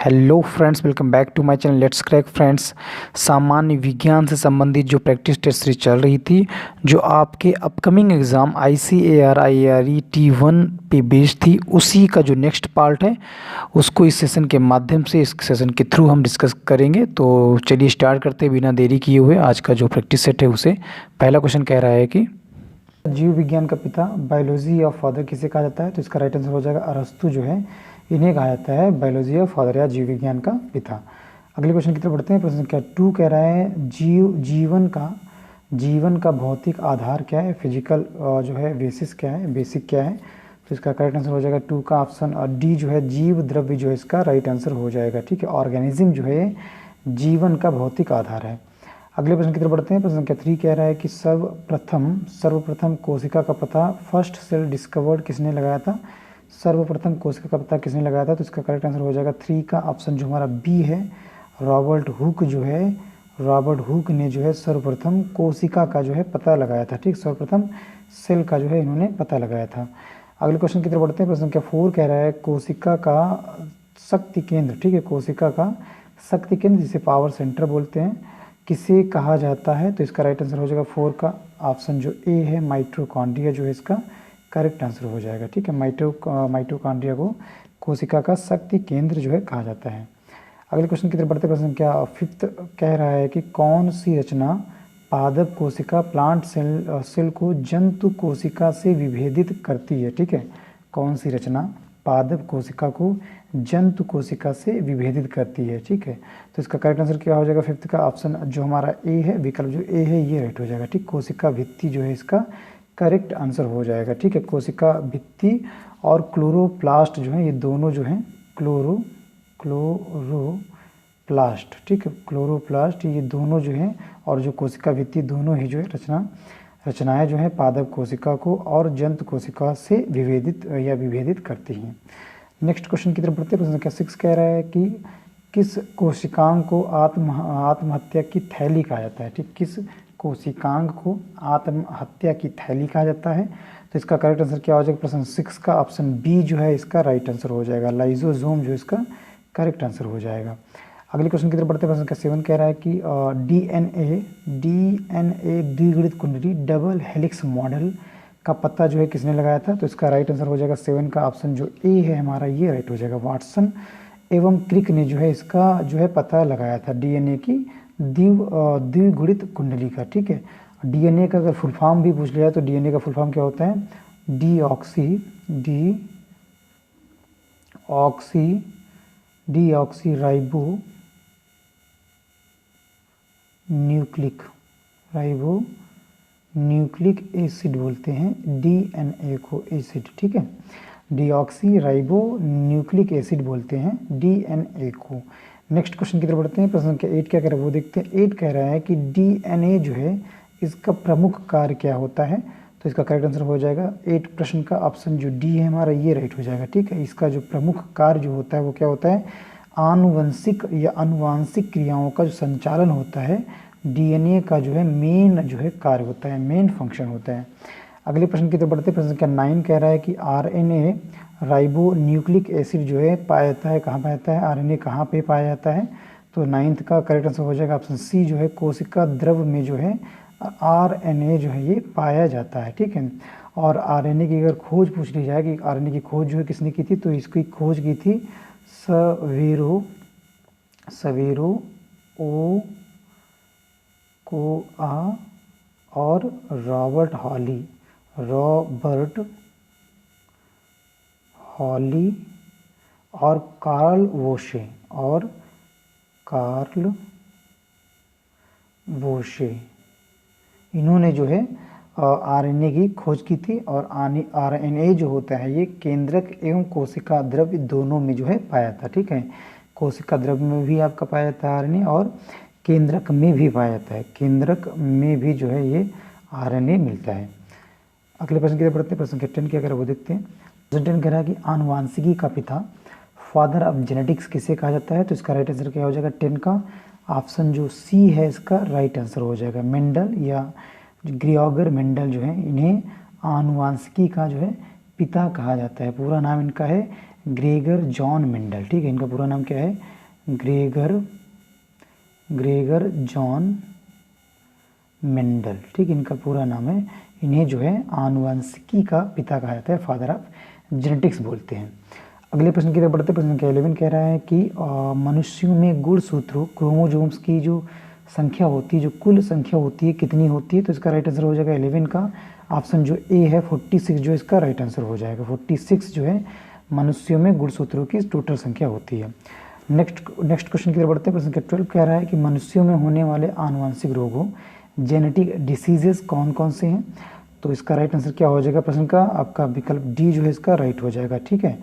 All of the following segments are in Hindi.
Hello friends, welcome back to my channel let's crack friends. सामान्य विज्ञान से संबंधित जो प्रैक्टिस टेस्ट सीरीज चल रही थी, जो आपके upcoming exam ICAR IARE T1 पे बेस्ड थी, उसी का जो नेक्स्ट पार्ट है उसको इस सेशन के माध्यम से, इस सेशन के थ्रू हम डिस्कस करेंगे। तो चलिए स्टार्ट करते हैं बिना देरी किए हुए। आज का जो प्रैक्टिस सेट है उसे पहला क्वेश्चन कह रहा है कि जीव विज्ञान का पिता, बायोलॉजी ऑफ फादर किसे कहा जाता है? तो इसका राइट आंसर हो जाएगा अरस्तु जो है, इन्हें कहा जाता है बायोलॉजी ऑफ फादर या जीव विज्ञान का पिता। अगले क्वेश्चन की तरफ बढ़ते हैं। प्रश्न संख्या 2 कह रहा है जीवन का भौतिक आधार क्या है? फिजिकल जो है बेसिस क्या है, बेसिक क्या है? तो इसका करेक्ट आंसर हो जाएगा 2 का ऑप्शन डी जो है जीव द्रव्य जो है इसका राइट आंसर हो जाएगा। ठीक है, ऑर्गेनिज्म जो है जीवन का भौतिक आधार है। अगले प्रश्न की तरफ बढ़ते हैं। प्रश्न संख्या 3 कह रहा है कि सर्वप्रथम कोशिका का पता, फर्स्ट सेल डिस्कवर्ड किसने लगाया था? सर्वप्रथम कोशिका का पता किसने लगाया था? तो इसका करेक्ट आंसर हो जाएगा 3 का ऑप्शन जो हमारा बी है, रॉबर्ट हुक जो है, रॉबर्ट हुक ने जो है सर्वप्रथम कोशिका का जो है पता लगाया था। ठीक, सर्वप्रथम सेल का जो है इन्होंने पता लगाया था। अगले क्वेश्चन की तरफ बढ़ते हैं। प्रश्न संख्या 4 कह रहा है कोशिका का शक्ति केंद्र, ठीक है, कोशिका का शक्ति केंद्र जिसे पावर सेंटर बोलते हैं, किसे कहा जाता है? तो इसका राइट आंसर हो जाएगा 4 का ऑप्शन जो ए है, माइटोकॉन्ड्रिया जो है इसका करेक्ट आंसर हो जाएगा। ठीक है, माइटोकॉन्ड्रिया को कोशिका का शक्ति केंद्र जो है कहा जाता है। अगले क्वेश्चन की तरफ बढ़ते प्रश्न क्या 5 कह रहा है कि कौन सी रचना पादप कोशिका प्लांट सेल को जंतु कोशिका से विभेदित करती है? ठीक है, कौन सी रचना पादप कोशिका को जंतु कोशिका से विभेदित करती है? ठीक है, तो इसका करेक्ट आंसर क्या हो जाएगा 5 का ऑप्शन जो हमारा ए है, विकल्प जो ए है ये राइट हो जाएगा। ठीक, कोशिका भित्ति जो है इसका करेक्ट आंसर हो जाएगा। ठीक है, कोशिका भित्ति और क्लोरोप्लास्ट जो है ये दोनों जो हैं क्लोरोप्लास्ट, ठीक है, क्लोरोप्लास्ट ये दोनों जो हैं और जो कोशिका भित्ति दोनों ही जो है रचनाएं जो है पादप कोशिका को और जंतु कोशिका से विभेदित करती हैं। नेक्स्ट क्वेश्चन की तरफ बढ़ते हैं। प्रश्न संख्या 6 कह रहा है कि किस कोशिकांग को आत्महत्या की थैली कहा जाता है? ठीक, किस कोशिकांग को आत्महत्या की थैली कहा जाता है? तो इसका करेक्ट आंसर क्या हो जाएगा? प्रश्न 6 का ऑप्शन बी जो है इसका राइट आंसर हो जाएगा, लाइजोसोम जो इसका करेक्ट आंसर हो जाएगा। अगले क्वेश्चन की तरफ बढ़ते हैं। प्रश्न संख्या 7 कह रहा है कि डीएनए द्विगुणित कुंडली डबल हेलिक्स मॉडल का पता जो है किसने लगाया था? तो इसका राइट आंसर हो जाएगा 7 का ऑप्शन जो ए है हमारा ये राइट हो जाएगा, वाटसन एवं क्रिक ने जो है इसका जो है पता लगाया था डीएनए की द्विगुणित कुंडली का। ठीक है, डीएनए का अगर फुल फॉर्म भी पूछ लिया तो डीएनए का फुल फॉर्म क्या होता है? डीऑक्सी राइबो न्यूक्लिक एसिड बोलते हैं डीएनए को, एसिड। ठीक है, डीऑक्सी राइबो न्यूक्लिक एसिड बोलते हैं डीएनए को। नेक्स्ट क्वेश्चन की तरफ बढ़ते हैं। प्रश्न संख्या 8 क्या कह रहा है वो देखते हैं। 8 कह रहा है कि डीएनए जो है इसका प्रमुख कार्य क्या होता है? तो इसका करेक्ट आंसर हो जाएगा 8 प्रश्न का ऑप्शन जो डी है हमारा ये राइट हो जाएगा। ठीक है, इसका जो प्रमुख कार्य जो होता है वो क्या होता है? आनुवंशिक या अनुवांशिक क्रियाओं का जो संचालन होता है, डीएनए का जो है मेन जो है कार्य होता है, मेन फंक्शन होता है। अगले प्रश्न की तरफ बढ़ते हैं। प्रश्न संख्या 9 कह रहा है कि आरएनए राइबो न्यूक्लिक एसिड जो है पाया जाता है, कहाँ पाया जाता है? आरएनए कहाँ पे पाया जाता है? तो 9th का करेक्ट आंसर हो जाएगा ऑप्शन सी जो है, कोशिका द्रव में जो है आरएनए जो है ये पाया जाता है। ठीक है, और आरएनए की अगर खोज पूछ ली जाए कि आरएनए की खोज जो है किसने की थी, तो इसकी खोज की थी सवेरो ओ को आ और रॉबर्ट हॉली और कार्ल वोशे इन्होंने जो है आरएनए की खोज की थी। और आरएनए जो होता है ये केंद्रक एवं कोशिका द्रव्य दोनों में जो है पाया था। ठीक है, कोशिका द्रव्य में भी आपका पाया जाता है आरएनए और केंद्रक में भी पाया जाता है, केंद्रक में भी जो है ये आरएनए मिलता है। अगले प्रश्न की तरफ बढ़ते हैं। प्रश्न संख्या 10 क्या कह रहा है वो देखते हैं। प्रश्न 10 कह रहा है कि आनुवांशिकी का पिता, फादर ऑफ जेनेटिक्स किसे कहा जाता है? तो इसका राइट आंसर क्या हो जाएगा? 10 का ऑप्शन जो सी है इसका राइट आंसर हो जाएगा, मेंडल या ग्रिगोर मेंडल जो है इन्हें आनुवांशिकी का जो है पिता कहा जाता है। पूरा नाम इनका है ग्रेगर जॉन मेंडल। ठीक है, इनका पूरा नाम क्या है? ग्रेगर जॉन मेंडल, ठीक, इनका पूरा नाम है। इन्हें जो है आनुवंशिकी का पिता कहा जाता है, फादर ऑफ जेनेटिक्स बोलते हैं। अगले प्रश्न की तरफ बढ़ते हैं। प्रश्न संख्या 11 कह रहा है कि मनुष्यों में गुणसूत्रों क्रोमोसोम्स की जो संख्या होती है, जो कुल संख्या होती है, कितनी होती है? तो इसका राइट आंसर हो जाएगा 11 का ऑप्शन जो ए है 46 जो इसका राइट आंसर हो जाएगा। 46 जो है मनुष्यों में गुणसूत्रों की टोटल संख्या होती है। नेक्स्ट क्वेश्चन की तरफ बढ़ते हैं। प्रश्न संख्या 12 कह रहा है कि मनुष्यों में होने वाले आनुवंशिक रोगों जेनेटिक डिसीजेस कौन कौन से हैं? तो इसका राइट आंसर क्या हो जाएगा प्रश्न का? आपका विकल्प डी जो है इसका राइट हो जाएगा, ठीक है।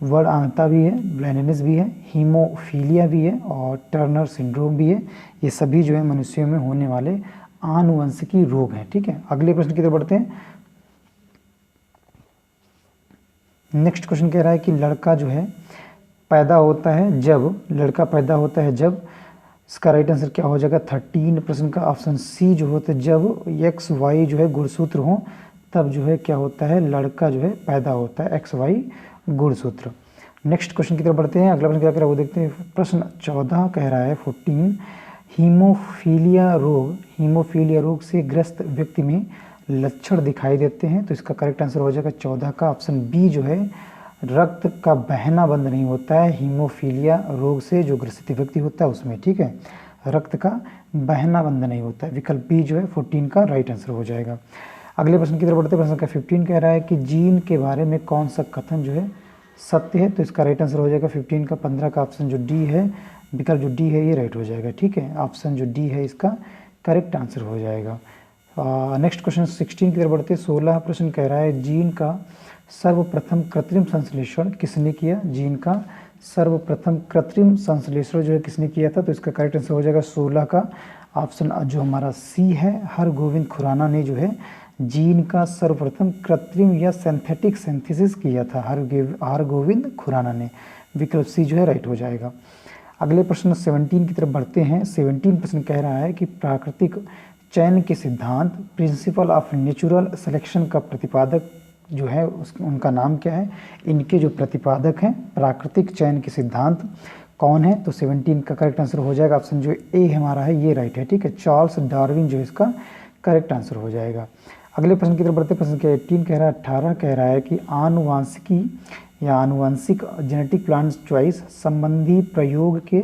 वर्णअंधता भी है, ब्लाइंडनेस भी है, हीमोफीलिया भी है और टर्नर सिंड्रोम भी है। ये सभी जो है मनुष्यों में होने वाले आनुवंशिकी रोग हैं, ठीक है। अगले प्रश्न की तरफ बढ़ते हैं। नेक्स्ट क्वेश्चन कह रहा है कि लड़का जो है पैदा होता है जब इसका राइट आंसर क्या हो जाएगा? 13 प्रश्न का ऑप्शन सी जो होता है जब XY जो है गुणसूत्र हो तब जो है क्या होता है? लड़का जो है पैदा होता है, XY गुणसूत्र। नेक्स्ट क्वेश्चन की तरफ बढ़ते हैं। अगला प्रश्न क्या कह रहा है वो देखते हैं। प्रश्न 14 कह रहा है 14 हीमोफीलिया रोग से ग्रस्त व्यक्ति में लक्षण दिखाई देते हैं। तो इसका करेक्ट आंसर हो जाएगा 14 का ऑप्शन बी जो है रक्त का बहना बंद नहीं होता है हीमोफीलिया रोग से जो ग्रसित व्यक्ति होता है उसमें, ठीक है, रक्त का बहना बंद नहीं होता है। विकल्प बी जो है 14 का राइट आंसर हो जाएगा। अगले प्रश्न की तरफ बढ़ते हैं। प्रश्न का 15 कह रहा है कि जीन के बारे में कौन सा कथन जो है सत्य है? तो इसका राइट आंसर हो जाएगा 15 का 15 का ऑप्शन जो डी है, विकल्प जो डी है ये राइट हो जाएगा, ठीक है। ऑप्शन जो डी है इसका करेक्ट आंसर हो जाएगा। नेक्स्ट क्वेश्चन 16 की तरफ बढ़ते हैं। 16 प्रश्न कह रहा है जीन का सर्वप्रथम कृत्रिम संश्लेषण किसने किया? जीन का सर्वप्रथम कृत्रिम संश्लेषण जो है किसने किया था? तो इसका करेक्ट आंसर हो जाएगा 16 का ऑप्शन जो हमारा सी है हरगोविंद खुराना ने जो है जीन का सर्वप्रथम कृत्रिम या सिंथेटिक सिंथेसिस किया था, हरगोविंद खुराना ने। विकल्प सी जो है राइट हो जाएगा। अगले प्रश्न 17 की तरफ बढ़ते हैं। 17 प्रश्न कह रहा है कि प्राकृतिक चयन के सिद्धांत प्रिंसिपल ऑफ नेचुरल सिलेक्शन का प्रतिपादक जो है उनका नाम क्या है? इनके जो प्रतिपादक हैं प्राकृतिक चयन के सिद्धांत कौन है? तो 17 का करेक्ट आंसर हो जाएगा ऑप्शन जो ए हमारा है ये राइट है, ठीक है। चार्ल्स डार्विन जो इसका करेक्ट आंसर हो जाएगा। अगले प्रश्न की तरफ बढ़ते हैं। प्रश्न के 18 कह रहा है 18 कह रहा है कि आनुवांशिकी या आनुवंशिक जेनेटिक प्लांट चॉइस संबंधी प्रयोग के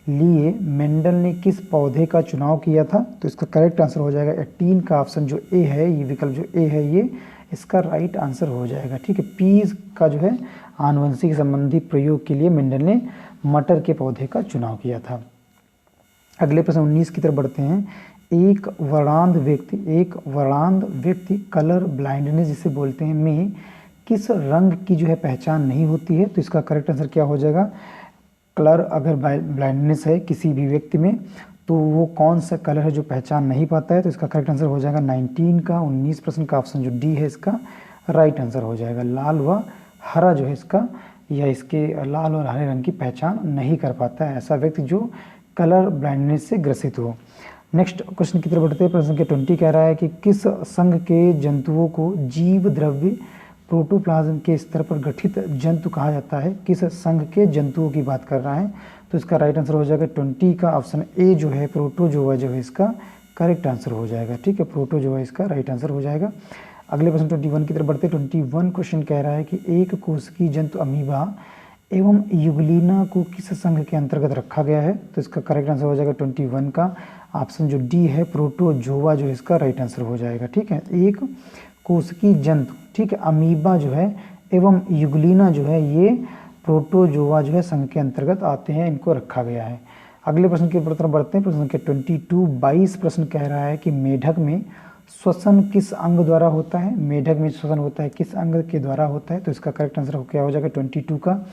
लिए मेंडल ने किस पौधे का चुनाव किया था? तो इसका करेक्ट आंसर हो जाएगा 18 का ऑप्शन जो ए है, ये विकल्प जो ए है ये इसका राइट आंसर हो जाएगा, ठीक है। पीज का जो है आनुवंशिक संबंधी प्रयोग के लिए मेंडल ने मटर के पौधे का चुनाव किया था। अगले प्रश्न 19 की तरफ बढ़ते हैं। एक वर्णांध व्यक्ति कलर ब्लाइंडनेस जिसे बोलते हैं में किस रंग की जो है पहचान नहीं होती है? तो इसका करेक्ट आंसर क्या हो जाएगा? कलर अगर ब्लाइंडनेस है किसी भी व्यक्ति में तो वो कौन सा कलर है जो पहचान नहीं पाता है? तो इसका करेक्ट आंसर हो जाएगा 19 प्रश्न का ऑप्शन जो डी है इसका राइट आंसर हो जाएगा। लाल व हरा जो है इसका या इसके लाल और हरे रंग की पहचान नहीं कर पाता है ऐसा व्यक्ति जो कलर ब्लाइंडनेस से ग्रसित हो। नेक्स्ट क्वेश्चन की तरफ बढ़ते हैं। प्रश्न के 20 कह रहा है कि किस संघ के जंतुओं को जीव द्रव्य प्रोटोप्लाज्म के स्तर पर गठित जंतु कहा जाता है? किस संघ के जंतुओं की बात कर रहा है? तो इसका राइट आंसर हो जाएगा 20 का ऑप्शन ए जो है प्रोटोजोआ जो है इसका करेक्ट आंसर हो जाएगा, ठीक है। प्रोटोजोआ इसका राइट आंसर हो जाएगा। अगले प्रश्न 21 की तरफ बढ़ते हैं। 21 क्वेश्चन कह रहा है कि एक कोशिकीय जंतु अमीबा एवं युगलीना को किस संघ के अंतर्गत रखा गया है? तो इसका करेक्ट आंसर हो जाएगा 21 का ऑप्शन जो डी है प्रोटोजोआ जो इसका राइट आंसर हो जाएगा, ठीक है। एक कोशिकीय जंतु, ठीक है, अमीबा जो है एवं युगलीना जो है ये प्रोटोजोआ जो है संघ के अंतर्गत आते हैं, इनको रखा गया है। अगले प्रश्न की तरफ बढ़ते हैं। प्रश्न के 22 प्रश्न कह रहा है कि मेढक में श्वसन किस अंग द्वारा होता है? मेढक में श्वसन होता है किस अंग के द्वारा होता है? तो इसका करेक्ट आंसर क्या हो जाएगा 22 का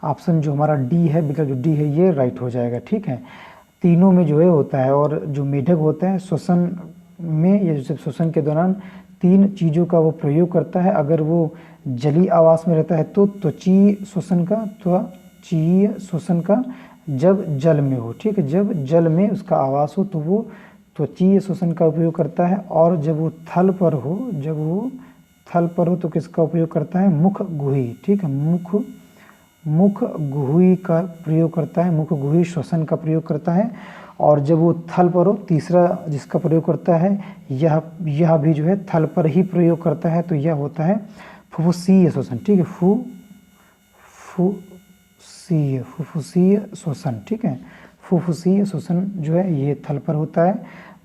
ऑप्शन जो हमारा डी है, विकल्प जो डी है ये राइट हो जाएगा, ठीक है। तीनों में जो है होता है और जो मेढक होता है श्वसन में या जैसे श्वसन के दौरान 3 चीज़ों का वो प्रयोग करता है। अगर वो जलीय आवास में रहता है तो त्वचीय श्वसन का, जब जल में हो, ठीक है, जब जल में उसका आवास हो तो वो त्वचीय श्वसन का उपयोग करता है। और जब वो थल पर हो तो किसका उपयोग करता है? मुख गुही, ठीक है, मुख गुही का प्रयोग करता है, मुख गुही श्वसन का प्रयोग करता है। और जब वो थल पर हो, तीसरा जिसका प्रयोग करता है यह भी जो है थल पर ही प्रयोग करता है, तो यह होता है फुफ्फुसीय श्वसन। ठीक है, फुफ्फुसीय श्वसन। ठीक है, फुफ्फुसीय श्वसन जो है ये थल पर होता है।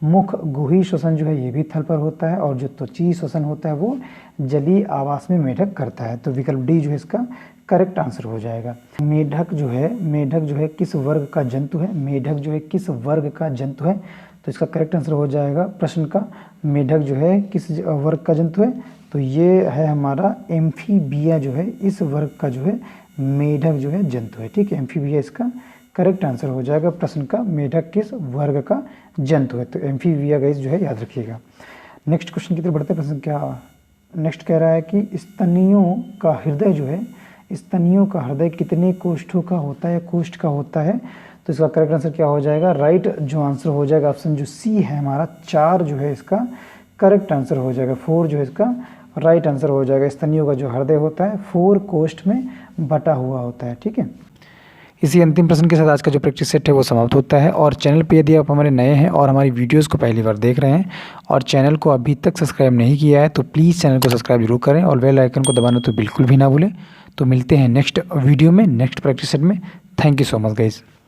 मुख गुही श्वसन जो है ये भी थल पर होता है। और जो त्वचीय श्वसन होता है वो जलीय आवास में मेढक करता है। तो विकल्प डी जो है इसका करेक्ट आंसर हो जाएगा। मेढक जो है किस वर्ग का जंतु है? मेढक जो है किस वर्ग का जंतु है? तो इसका करेक्ट आंसर हो जाएगा प्रश्न का, मेढक जो है किस वर्ग का जंतु है? तो ये है हमारा एम्फीबिया जो है, इस वर्ग का जो है मेढक जो है जंतु है। ठीक है, एम्फीबिया इसका करेक्ट आंसर हो जाएगा प्रश्न का, मेढक किस वर्ग का जंतु है? तो एम्फीबिया गाइस जो है याद रखिएगा। नेक्स्ट क्वेश्चन की तरफ बढ़ते हैं। प्रश्न क्या नेक्स्ट कह रहा है कि स्तनियों का हृदय जो है, स्तनियों का हृदय कितने कोष्ठों का होता है, कोष्ठ का होता है? तो इसका करेक्ट आंसर क्या हो जाएगा? राइट जो आंसर हो जाएगा ऑप्शन जो सी है हमारा 4 जो है इसका करेक्ट आंसर हो जाएगा। 4 जो है इसका राइट आंसर हो जाएगा। स्तनियों का जो हृदय होता है 4 कोष्ठ में बटा हुआ होता है। ठीक है, इसी अंतिम प्रश्न के साथ आज का जो प्रैक्टिस सेट है वो समाप्त होता है। और चैनल पे यदि आप हमारे नए हैं और हमारी वीडियोस को पहली बार देख रहे हैं और चैनल को अभी तक सब्सक्राइब नहीं किया है तो प्लीज़ चैनल को सब्सक्राइब जरूर करें और बेल आइकन को दबाना तो बिल्कुल भी ना भूलें। तो मिलते हैं नेक्स्ट वीडियो में, नेक्स्ट प्रैक्टिस सेट में। Thank you so much guys.